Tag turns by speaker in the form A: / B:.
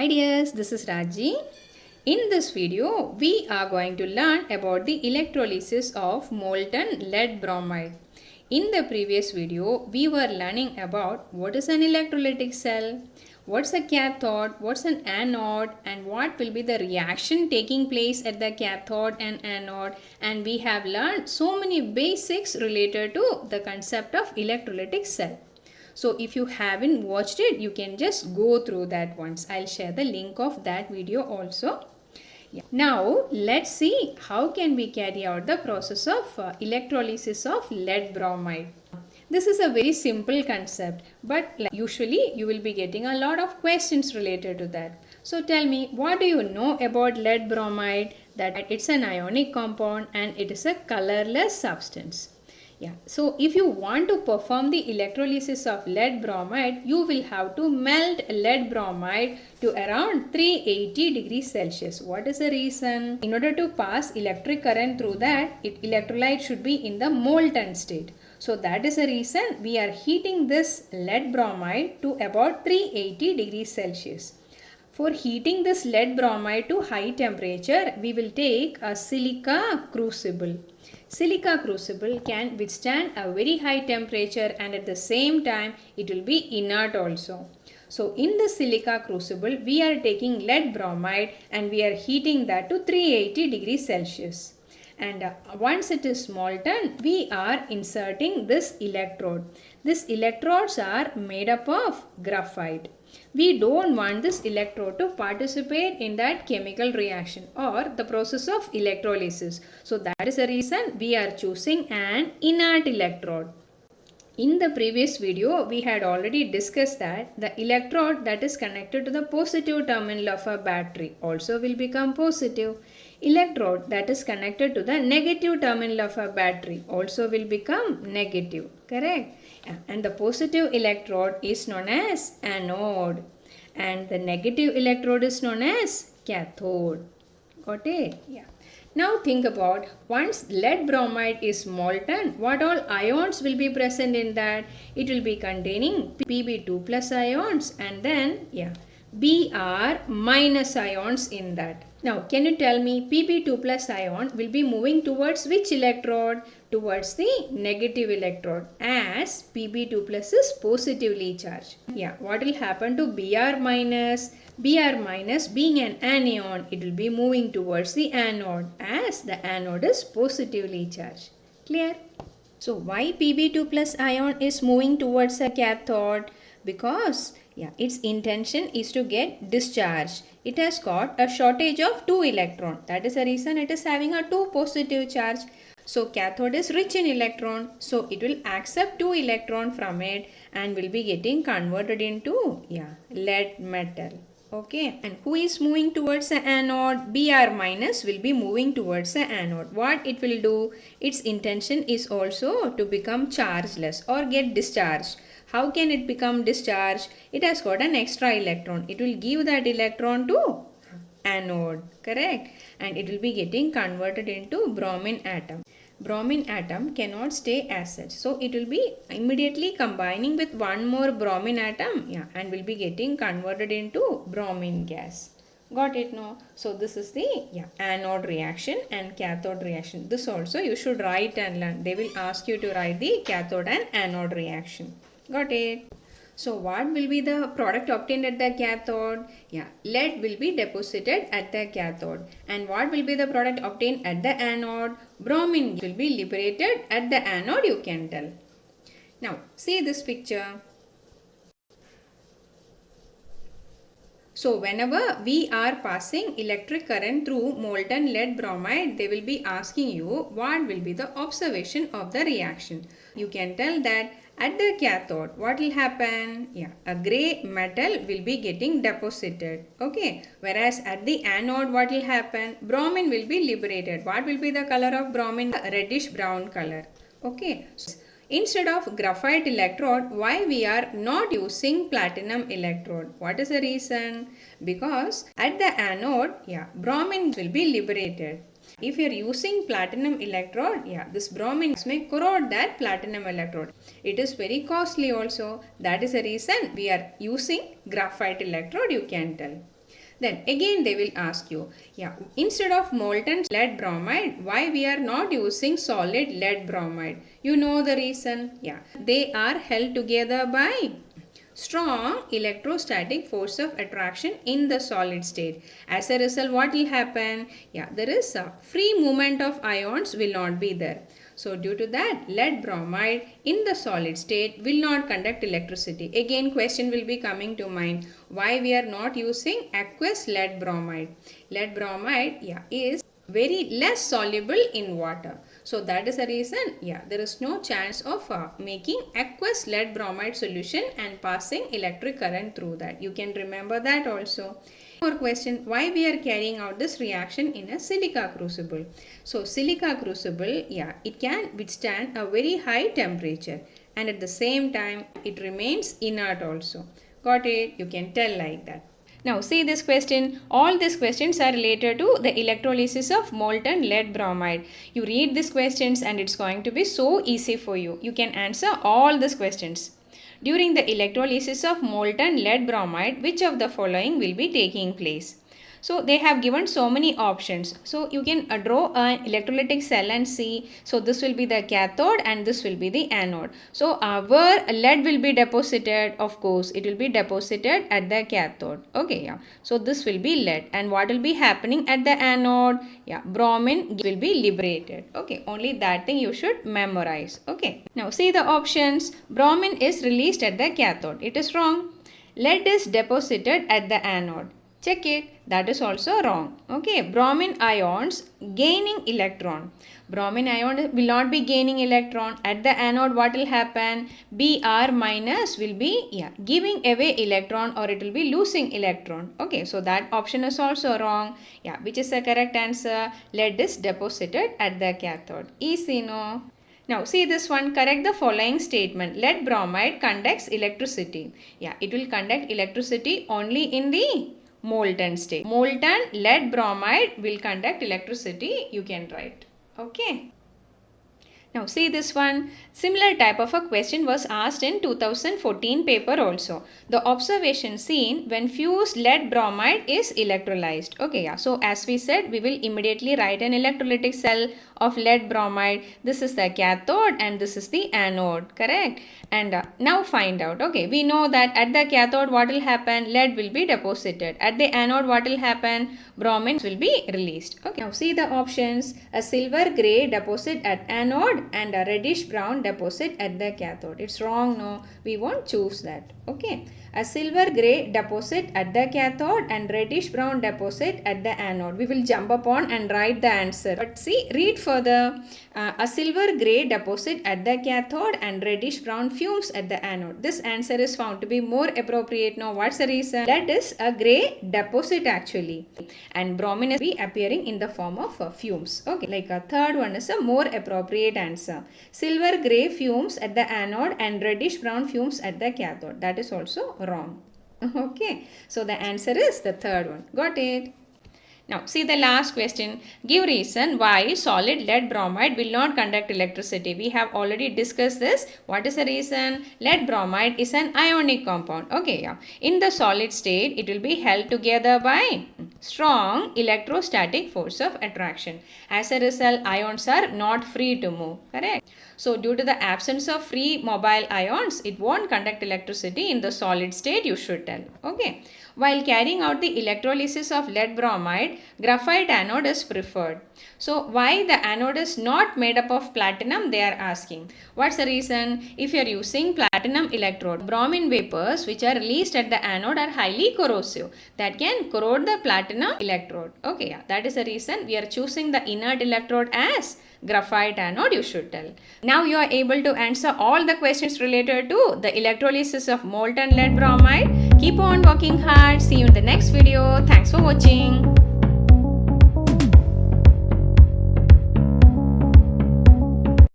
A: Hi dears, this is Raji. In this video, we are going to learn about the electrolysis of molten lead bromide. In the previous video, we were learning about what is an electrolytic cell, what's a cathode, what's an anode, and what will be the reaction taking place at the cathode and anode. And we have learned so many basics related to the concept of electrolytic cell. So if you haven't watched it, you can just go through that once. I'll share the link of that video also. Yeah. Now let's see how can we carry out the process of electrolysis of lead bromide. This is a very simple concept, but usually you will be getting a lot of questions related to that. So tell me, what do you know about lead bromide? That it's an ionic compound and it is a colorless substance. Yeah, so if you want to perform the electrolysis of lead bromide, you will have to melt lead bromide to around 380 degrees Celsius. What is the reason? In order to pass electric current through that, electrolyte should be in the molten state. So that is the reason we are heating this lead bromide to about 380 degrees Celsius. For heating this lead bromide to high temperature, we will take a silica crucible. Silica crucible can withstand a very high temperature and at the same time it will be inert also. So in the silica crucible we are taking lead bromide and we are heating that to 380 degrees Celsius. And once it is molten, we are inserting this electrode. These electrodes are made up of graphite. We don't want this electrode to participate in that chemical reaction or the process of electrolysis. So that is the reason we are choosing an inert electrode. In the previous video, we had already discussed that the electrode that is connected to the positive terminal of a battery also will become positive. Electrode that is connected to the negative terminal of a battery also will become negative. Correct? And the positive electrode is known as anode. And the negative electrode is known as cathode. Got it? Yeah. Now think about, once lead bromide is molten, what all ions will be present in that? It will be containing Pb2 plus ions and then Br minus ions in that. Now can you tell me, Pb2 plus ion will be moving towards which electrode? Towards the negative electrode, as Pb2 plus is positively charged. What will happen to Br minus? Br minus being an anion, it will be moving towards the anode as the anode is positively charged. Clear? So why Pb2 plus ion is moving towards a cathode? Because its intention is to get discharged. It has got a shortage of 2 electrons. That is the reason it is having a 2 positive charge. So cathode is rich in electron. So it will accept 2 electrons from it and will be getting converted into lead metal. Okay, and who is moving towards the anode? Br minus will be moving towards the anode. What it will do? Its intention is also to become chargeless or get discharged. How can it become discharged? It has got an extra electron. It will give that electron to anode, correct? And it will be getting converted into bromine atom. Bromine atom cannot stay as such. So it will be immediately combining with one more bromine atom and will be getting converted into bromine gas. Got it now? So this is the anode reaction and cathode reaction. This also you should write and learn. They will ask you to write the cathode and anode reaction. Got it? So what will be the product obtained at the cathode? Lead will be deposited at the cathode. And what will be the product obtained at the anode? Bromine will be liberated at the anode, you can tell. Now see this picture. So whenever we are passing electric current through molten lead bromide, they will be asking you what will be the observation of the reaction. You can tell that at the cathode, what will happen? A grey metal will be getting deposited. Okay. Whereas at the anode, what will happen? Bromine will be liberated. What will be the color of bromine? Reddish brown color. Okay. Instead of graphite electrode, why we are not using platinum electrode? What is the reason? Because at the anode, bromine will be liberated. If you are using platinum electrode, this bromine may corrode that platinum electrode. It is very costly also. That is the reason we are using graphite electrode, you can tell. Then again they will ask you, yeah, instead of molten lead bromide, why we are not using solid lead bromide? You know the reason? Yeah, they are held together by strong electrostatic force of attraction in the solid state. As a result, what will happen? Yeah, there is a free movement of ions will not be there. So due to that, lead bromide in the solid state will not conduct electricity. Again, question will be coming to mind. Why we are not using aqueous lead bromide? Lead bromide, yeah, is very less soluble in water. So that is the reason, yeah, there is no chance of making aqueous lead bromide solution and passing electric current through that. You can remember that also. More question, why we are carrying out this reaction in a silica crucible? So silica crucible, yeah, it can withstand a very high temperature and at the same time it remains inert also. Got it? You can tell like that. Now see this question. All these questions are related to the electrolysis of molten lead bromide. You read these questions and it's going to be so easy for you. You can answer all these questions. During the electrolysis of molten lead bromide, which of the following will be taking place? So they have given so many options. So you can draw an electrolytic cell and see. So this will be the cathode and this will be the anode. So where lead will be deposited, of course it will be deposited at the cathode. Okay, yeah. So this will be lead, and what will be happening at the anode? Yeah, bromine will be liberated. Okay, only that thing you should memorize. Okay. Now see the options. Bromine is released at the cathode. It is wrong. Lead is deposited at the anode. Check it. That is also wrong. Okay. Bromine ions gaining electron. Bromine ion will not be gaining electron. At the anode, what will happen? Br minus will be giving away electron, or it will be losing electron. Okay. So that option is also wrong. Yeah. Which is the correct answer? Lead is deposited at the cathode. Easy, no? Now see this one. Correct the following statement. Lead bromide conducts electricity. Yeah. It will conduct electricity only in the molten state. Molten lead bromide will conduct electricity, you can write. Okay. Now see this one. Similar type of a question was asked in 2014 paper also. The observation seen when fused lead bromide is electrolyzed. Okay, yeah. So as we said, we will immediately write an electrolytic cell of lead bromide. This is the cathode and this is the anode. Correct? And now find out. Okay, we know that at the cathode what will happen? Lead will be deposited. At the anode what will happen? Bromine will be released. Okay. Now see the options. A silver gray deposit at anode and a reddish brown deposit at the cathode. It's wrong, no? We won't choose that. Okay. A silver gray deposit at the cathode and reddish brown deposit at the anode. We will jump upon and write the answer. But see, read further. A silver gray deposit at the cathode and reddish brown fumes at the anode. This answer is found to be more appropriate. Now, what's the reason? Lead is a gray deposit actually, and bromine is be appearing in the form of fumes. Okay, like a third one is a more appropriate answer. Silver gray fumes at the anode and reddish brown fumes at the cathode. That is also wrong. Okay, so the answer is the third one. Got it? Now see the last question. Give reason why solid lead bromide will not conduct electricity. We have already discussed this. What is the reason? Lead bromide is an ionic compound. Okay, yeah. In the solid state, it will be held together by strong electrostatic force of attraction. As a result, ions are not free to move. Correct? So due to the absence of free mobile ions, it won't conduct electricity in the solid state, you should tell. Okay. While carrying out the electrolysis of lead bromide, graphite anode is preferred. So why the anode is not made up of platinum, they are asking. What's the reason? If you are using platinum electrode, bromine vapors which are released at the anode are highly corrosive. That can corrode the platinum electrode. Okay, yeah, that is the reason we are choosing the inert electrode as graphite anode, you should tell. Now you are able to answer all the questions related to the electrolysis of molten lead bromide. Keep on working hard. See you in the next video. Thanks for watching.